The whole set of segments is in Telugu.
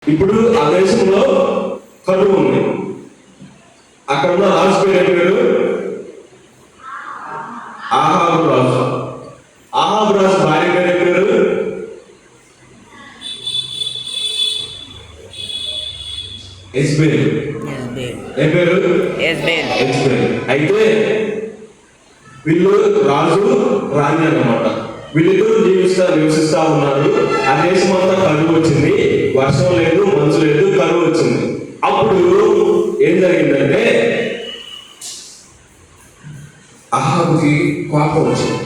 ఇప్పుడు ఆ దేశంలో కరువు ఉంది. అక్కడ ఉన్న రాజు పేరు ఆహాబు రాజు. ఆహాబు రాజు భార్య పేరు యెజ్బెల్. ఏ పేరు? యెజ్బెల్. అయితే వీళ్ళు రాజు రాణి అన్నమాట. వీళ్ళిద్దరూ నివసిస్తా ఉన్నారు. ఆ దేశం అంతా కరువు వచ్చింది. వర్షం లేదు, మంచు లేదు, కరువు వచ్చింది. అప్పుడు ఏం జరిగిందంటే అహాబుకి కోపం వచ్చింది.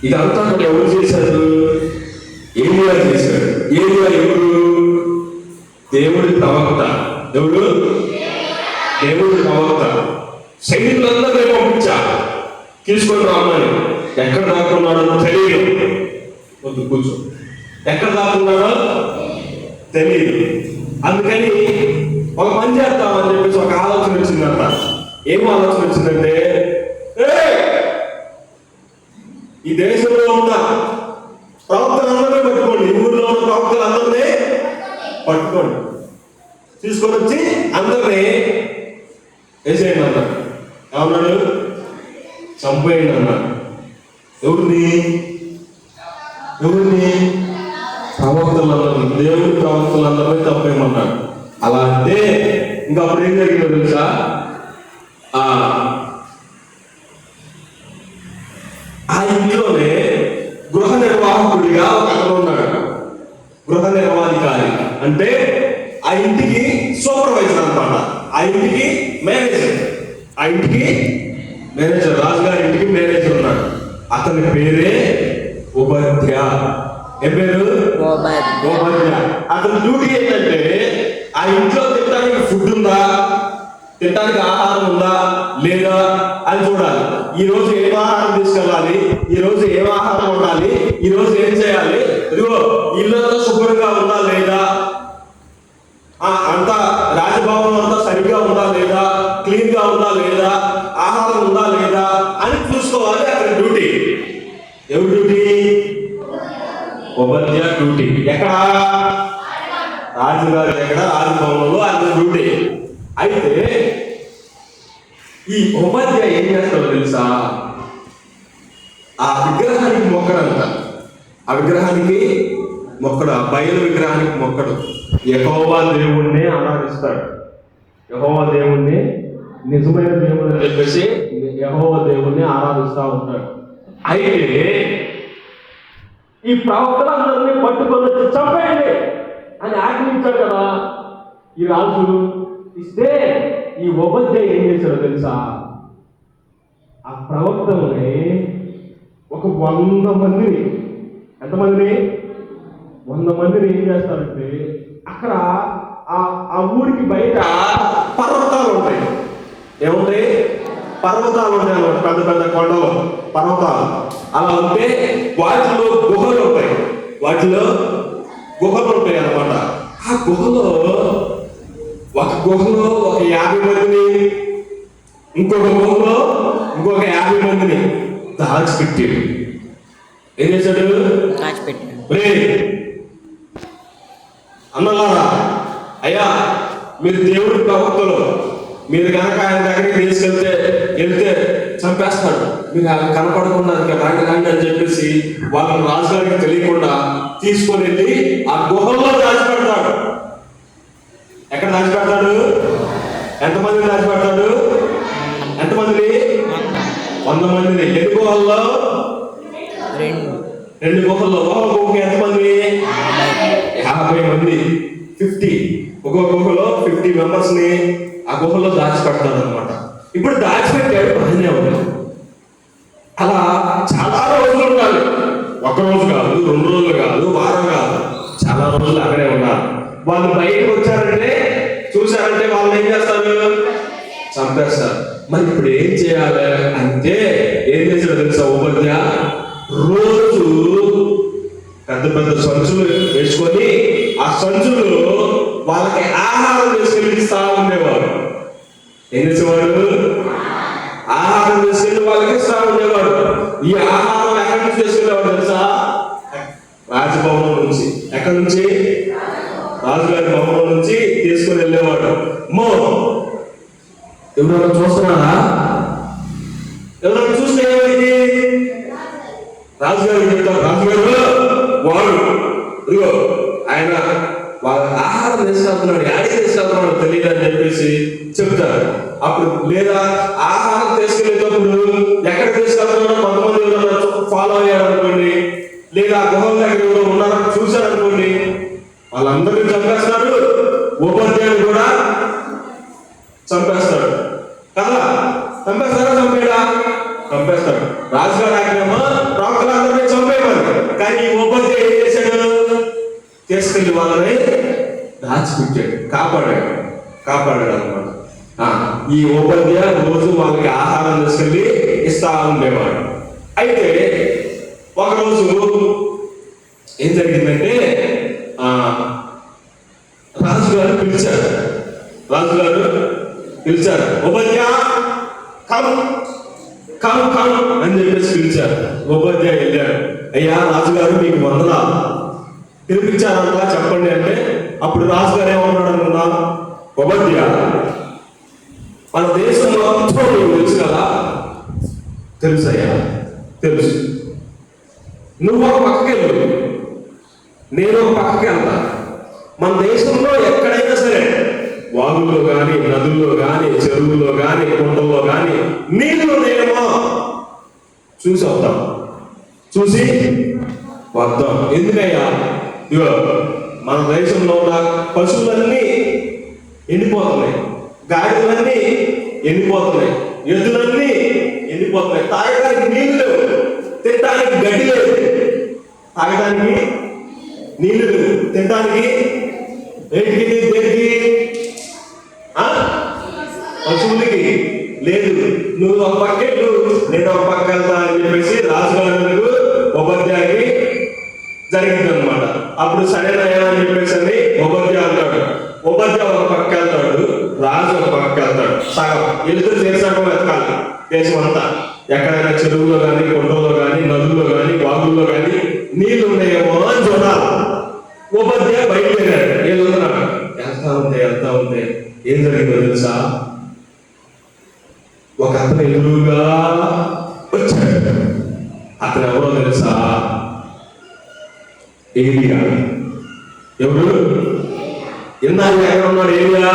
ఇదంతా అక్కడ ఎవరు చేశారు? ఏలియా చేశాడు. ఏలియా ఎవరు? దేవుడి ప్రవక్త. ఎవరు? దేవుడి ప్రవక్త. సైనికులందరినీ పంపించా, తీసుకొని రామని. ఎక్కడ దాక్కున్నాడో తెలియదు. వద్దు కూర్చో. ఎక్కడ దాక్కున్నాడో తెలియదు. అందుకని ఒక పని చేద్దామని చెప్పేసి ఒక ఆలోచన వచ్చిందంట. ఏం ఆలోచన వచ్చిందంటే, ఈ దేశంలో ఉన్న ప్రవక్తలందరినీ పట్టుకోండి, ఈ ఊర్లో ఉన్న ప్రవక్తలందరినీ పట్టుకోండి, తీసుకొని వచ్చి అందరినీ వేసేయండి అన్నాడు. ఏమన్నాడు? చంపేయండి అన్నాడు. ఎవరిని? ప్రవక్తలందరూ, దేవుడి ప్రవక్తలందరినీ చంపేయమన్నాడు. అలా అంటే ఇంకా అప్పుడు ఏం జరిగిందో తెలుసా? ఆ ఇంట్లోనే గృహ నిర్వాహకుడిగా ఒక అతను ఉన్నాడు. గృహ నిర్వాధికారి అంటే ఆ ఇంటికి సూపర్వైజర్ అన్నమాట. ఆ ఇంటికి మేనేజర్. రాజుగారి ఇంటికి మేనేజర్ ఉన్నాడు. అతని పేరే ఓబద్య. ఏ పేరు? ఓబద్య. అతని డ్యూటీ ఏంటంటే ఆ ఇంట్లో తినడానికి ఫుడ్ ఉందా, తినడానికి ఆహారం ఉందా లేదా అని చూడాలి. ఈ రోజు ఏం ఆహారం తీసుకెళ్ళాలి, ఈ రోజు ఏం ఆహారం ఉండాలి, ఈ రోజు ఏం చేయాలి, ఇదిగో ఇల్లంతా శుభ్రంగా ఉందా లేదా, అంతా రాజభవనం అంతా సరిగ్గా ఉందా లేదా, క్లీన్ గా ఉందా లేదా, ఆహారం ఉందా లేదా అని చూసుకోవాలి. అక్కడ డ్యూటీ. ఎవరి డ్యూటీ? ఓబద్య డ్యూటీ. ఎక్కడ? రాజుగారి దగ్గర, రాజభవనంలో అతని డ్యూటీ. అయితే ఈ ఓబద్య ఏం చేస్తాడో తెలుసా? ఆ విగ్రహానికి మొక్కడంట. ఆ విగ్రహానికి మొక్కడు, ఆ బయలు విగ్రహానికి మొక్కడు. యెహోవా దేవుణ్ణి ఆరాధిస్తాడు. యెహోవా దేవుణ్ణి, నిజమైన దేవుని చెప్పేసి యెహోవా దేవుణ్ణి ఆరాధిస్తూ ఉంటాడు. అయితే ఈ ప్రవక్తలందరినీ పట్టుకొని వచ్చి చంపేయండి అని ఆజ్ఞించాడు కదా ఈ రాజు. ఇస్తే ఈ ఓబద్య ఏం చేశాడో తెలుసా? ఆ ప్రవక్తల్ని ఒక 100 మందిని, ఎంతమందిని? 100 మందిని ఏం చేస్తారంటే అక్కడ ఆ ఊరికి బయట పర్వతాలు ఉంటాయి. ఏముంటాయి? పర్వతాలు ఉంటాయి అన్నమాట. పెద్ద పెద్ద కొండలు, పర్వతాలు. అలా ఉంటే వాటిలో గుహలు ఉంటాయి. అన్నమాట. ఆ గుహలో ఒక 50 మందిని, ఇంకొక 50 మందిని దాచిపెట్టాడు. ఏం చేశాడు? అన్నలారా, అయ్యా మీరు దేవుడి ప్రవక్తలు, మీరు కనుక ఆయన దగ్గరికి వెళ్తే చంపేస్తాడు, మీరు ఆయన కనపడకుండా రాండి అని చెప్పేసి వాళ్ళని రాజుగారికి తెలియకుండా తీసుకొని వెళ్ళి ఆ గుహల్లో దాచిపెడతాడు. ఎక్కడ దాచిపెడతాడు? ఎంతమందిని దాచిపెడతాడు? ఎంతమందిని? 100 మందిని. ఎన్ని గుహల్లో? 2 గుహల్లో. ఒక గుహకి ఎంతమంది? 50 మంది. 50. ఒక్కొక్క గుహలో 50 మెంబర్స్ ని ఆ గుహలో దాచిపెడతాడు అనమాట. ఇప్పుడు దాచిపెట్టాడు, బాగానే ఉంది. అలా చాలా రోజులు ఉండాలి. 1 రోజు కాదు, 2 రోజులు కాదు, వారం కాదు, చాలా రోజులు అక్కడే ఉండాలి. వాళ్ళు బయటకు వచ్చారంటే, చూశారంటే వాళ్ళు ఏం చేస్తారు? చంపేస్తారు. మరి ఇప్పుడు ఏం చేయాలి అంటే ఏం చేశాడు తెలుసా? ఓబద్య రోజు పెద్ద పెద్ద సంచులు వేసుకొని ఆ సంచులు వాళ్ళకి ఆహారం తీసుకెళ్ళి ఇస్తా ఉండేవాడు. ఏం చేసేవాడు? ఆహారం తీసుకెళ్ళి వాళ్ళకి ఇస్తా ఉండేవాడు. ఈ ఆహారం ఎక్కడి నుంచి తీసుకెళ్ళేవాడు తెలుసా? రాజభవనం నుంచి. ఎక్కడి నుంచి? రాజుగారి భవనం నుంచి తీసుకుని వెళ్ళేవాడు. అమ్మో, ఎవరైనా చూస్తున్నారా? ఎవరైనా చూస్తే ఏమైంది? రాజుగారు చెప్తారు, రాజుగారు వాడు ఇదిగో ఆయన వాళ్ళ ఆహారం తీసుకెళ్తున్నాడు, యాడి తీసుకెళ్తున్నాడు తెలియదు అని చెప్పేసి చెప్తారు. అప్పుడు లేదా ఆహారం తీసుకెళ్ళేటప్పుడు ఎక్కడ తీసుకెళ్తున్నాడో కొంతమంది ఎవరైనా ఫాలో అయ్యాడు అనుకోండి, లేదా గుహల దగ్గర ఎవరో ఉన్నారని చూశాడు అనుకోండి, వాళ్ళందరినీ చంపేస్తాడు, ఉపాధ్యాయుడు కూడా చంపేస్తాడు కదా. చంపేస్తారా? చంపేడా? చంపేస్తాడు. రాజుగారు ఆజ్ఞేమో రాకులందరినీ చంపేవాడు. కానీ ఉపాధ్యాయుడు ఏం చేశాడు? తీసుకెళ్లి వాళ్ళని దాచిపెట్టాడు, కాపాడాడు అనమాట. ఈ ఉపాధ్యాయ రోజు వాళ్ళకి ఆహారం తీసుకెళ్ళి ఇస్తా ఉండేవాడు. అయితే ఒకరోజు ఏం జరిగిందంటే రాజుగారు పిలిచారు, ఉపాధ్యాయ కమ్ అని చెప్పేసి పిలిచారు. ఉపాధ్యాయ వెళ్ళాడు. అయ్యా రాజుగారు మీకు వందనాలు, పిలిపించారంట, చెప్పండి అంటే అప్పుడు రాజుగారు ఏమన్నాడు అనుకున్నా? ఉపాధ్యాయ, మన దేశంలో తెలుసు కదా? తెలుసయ్యా, తెలుసు. నువ్వు ఒక పక్కకి వెళ్ళు, నేను ఒక పక్కకి వెళ్తా. మన దేశంలో ఎక్కడైనా సరే వాగుల్లో కానీ, నదుల్లో కానీ, చెరువుల్లో కానీ, కుంటల్లో కానీ నీళ్ళు ఉన్నాయేమో చూసి వద్దాం. ఎందుకయ్యా? ఇగో మన దేశంలో ఉన్న పశువులన్నీ ఎండిపోతున్నాయి, గాడిదలన్నీ ఎండిపోతున్నాయి, ఎద్దులన్నీ ఎండిపోతున్నాయి. తాగడానికి నీళ్లు లేవు, తినడానికి గడ్డి లేదు. తాగడానికి నీళ్లు లేవు, తినడానికి దేనికి? పశువులకి లేదు. నువ్వు ఒక పక్కెళ్ళు, నేను ఒక పక్క వెళ్తా అని చెప్పేసి రాజుగారు ఉపాధ్యాయుకి జరిగింది అనమాట. అప్పుడు సరేనయ్యా అని చెప్పేసి అని ఉపాధ్యాయ అంటాడు. ఉపాధ్యాయ ఒక పక్క వెళ్తాడు, రాజు ఒక పక్క వెళ్తాడు. సగం వెళ్తూ చేసాక వెతకాలి దేశం అంతా. ఎక్కడైనా చెరువులో కానీ, కొండల్లో కానీ, నదుల్లో కానీ, వాగుల్లో కానీ నీళ్లు ఉన్నాయేమో అని చూడాలి. ఉపాధ్యాయ బయలుదేరాడు, వెళ్తున్నాడు. వెళ్తా ఉంటే ఏం జరిగిందో తెలుసా? ఒక అతను ఎదురుగా వచ్చాడు. అతను ఎవరో తెలుసా? ఏలియా. ఎవరు? ఎన్నాళ్ళు ఎక్కడ ఉన్నాడు? ఏలియా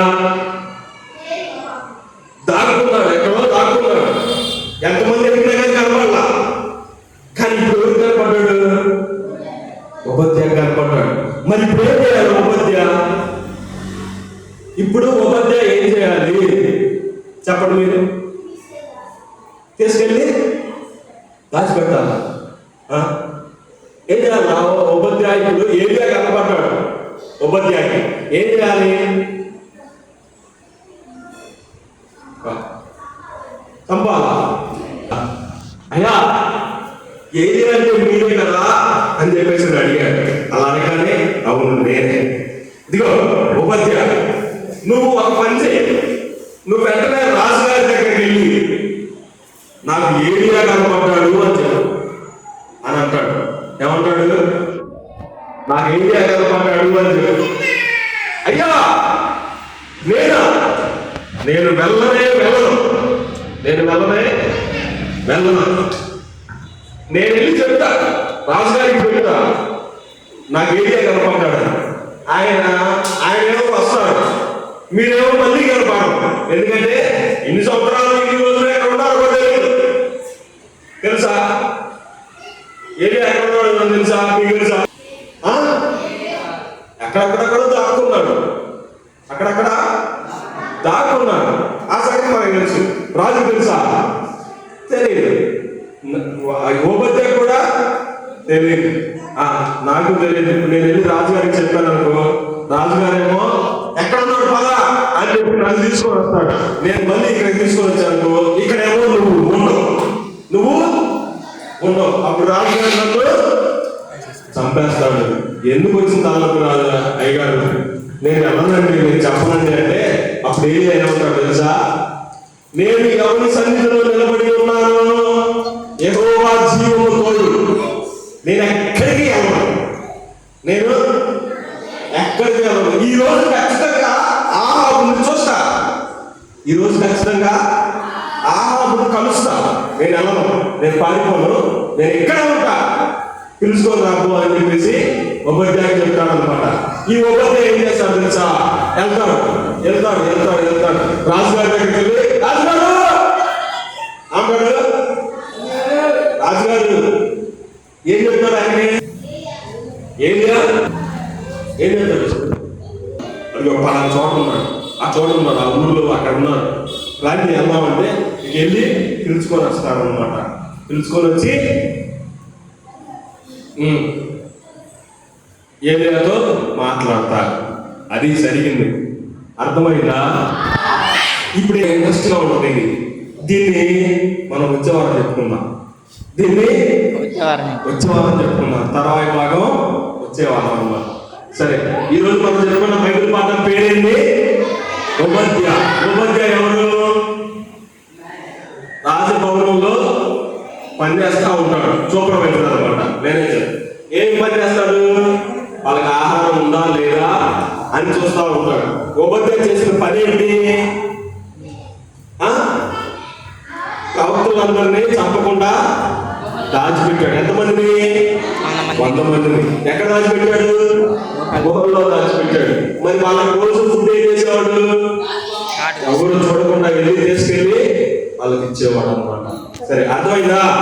దాక్కున్నాడు, ఎక్కడో దాక్కున్నాడు. ఎంతమంది ఎక్కినా కానీ కనపడలా. కానీ ఇప్పుడు ఎవరు కనపడ్డాడు? ఉపాధ్యాయ కనపడ్డాడు. మరి ఇప్పుడు ఏం చేయాలి ఉపాధ్యాయ? ఇప్పుడు ఉపాధ్యాయ ఏం చేయాలి చెప్పండి మీరు? తీసుకెళ్ళి దాచిపెట్టాలా? ఏం చేయాలి? ఉపాధ్యాయ ఇప్పుడు ఏలియా కనపడ్డాడు. ఉపాధ్యాయుకి ఏం చేయాలి? చంపాలా? అయ్యా ఏలియా అంటే మీరే కదా అని చెప్పేసి అడిగాడు. అలా అనగానే అవును నేనే. ఇదిగో ఉపాధ్యాయ, నువ్వు ఒక పని చేయి. నువ్వు వెంటనే రాజుగారి దగ్గరికి వెళ్ళి నాకు ఏలియా కనపడ్డాడు అని చెప్పు అని అంటాడు. ఏమంటాడు? నాకు ఏలియా కనపడ్డాడు అని చెప్పు. అయ్యా నేను వెళ్ళను, నేను వెళ్ళి చెప్తా, రాజుగారికి చెప్తా నాకు ఏలియా కనపడ్డాడు. ఆయనేమో వస్తాడు, మీరేమో మళ్ళీ కనపడరు. ఎందుకంటే ఇన్ని సంవత్సరాలు ఇన్ని రోజులు ఎక్కడ ఉన్నారో తెలియదు. తెలుసా? ఏలియా ఎక్కడ ఉన్నాడు తెలుసా? మీకు తెలుసా? అక్కడక్కడక్కడ దాక్కున్నాడు. ఆ సంగతి మనకు తెలుసు. రాజు తెలుసా? తెలియదు. ఉపాధ్యాయ కూడా తెలియదు. నాకు తెలియదు. నేను వెళ్ళి రాజుగారికి చెప్పాను అనుకో, రాజుగారేమో ఎక్కడ ఉన్నాడు పదా అని చెప్పి నన్ను తీసుకొని వస్తాడు. నేను మళ్ళీ ఇక్కడికి తీసుకొని వచ్చాను, ఇక్కడేమో నువ్వు ఉండవు. అప్పుడు రాజుగారు నన్ను చంపేస్తాడు. ఎందుకు వచ్చిన తాలూకు రాజు అయ్యగారు నేను ఎవరినండి, నేను చెప్పనండి అంటే అప్పుడు ఏది అయినా ఉంటాడు తెలుసా? నేను ఎవరి సన్నిధిలో నిలబడి ఉన్నాను, యెహోవా జీవము తోడు, నేను ఎక్కడికి వెళ్ళను. ఈ రోజు ఖచ్చితంగా ఆహాబుని చూస్తా, ఈ రోజు ఖచ్చితంగా ఆహాబుని కలుస్తా, నేను వెళ్ళను, నేను పారిపోను, నేను ఇక్కడే ఉంటా, పిలుచుకొని రాబో అని చెప్పేసి ఉపధ్యాయుడు చెప్తాడు అనమాట. ఈ ఉపధ్యాయుడు ఏం చేస్తాడు తెలుసా? వెళ్తాడు వెళ్తాడు వెళ్తాడు వెళ్తాడు రాజుగారి దగ్గరికి వెళ్ళి, రాజుగారు అంటాడు. రాజుగారు ఏం చెప్తాడు ఆయనకి? ఏం చెప్తాడు? అది ఒక పలానా చోట ఉన్నాడు, ఆ చోట ఉన్నాడు, ఆ ఊళ్ళో అక్కడ ఉన్నారు, రాజు వెళ్దామంటే వెళ్ళి పిలుచుకొని వస్తాడు అనమాట. పిలుచుకొని వచ్చి ఏలియాతో మాట్లాడతారు. అది జరిగింది. అర్థమైందా? ఇప్పుడు ఇంట్రెస్ట్ గా ఉంటుంది. దీన్ని మనం వచ్చేవారం చెప్పుకుందాం, దీన్ని వచ్చేవారం చెప్పుకుందాం, తర్వాత భాగం వచ్చేవారం అన్నమాట. సరే, ఈ రోజు మనం చెప్పుకున్న బైబిల్ పాఠం పేరేంటి? ఉపధ్యాయ. ఉపధ్యాయ ఎవరు? రాజభవనంలో పనిచేస్తా ఉంటాడు, సూపర్వైజర్ అనమాట, మేనేజర్. ఏం పని చేస్తాడు? వాళ్ళకి ఆహారం ఉందా లేదా అని చూస్తా ఉంటాడు. ఉపధ్యాయ చేసిన పని ఏంటి? ప్రవక్తలందరినీ చంపకుండా దాచిపెట్టాడు. ఎంతమందిని? 100 మందిని. ఎక్కడ దాచిపెట్టాడు? గుహల్లో దాచిపెట్టాడు. మరి వాళ్ళకి రోజు ఫుడ్ ఏం చేసేవాడు? ఎవరు చూడకుండా వెళ్ళి తీసుకెళ్ళి వాళ్ళకి ఇచ్చేవాడు అనమాట. సరే, అర్థమైందా?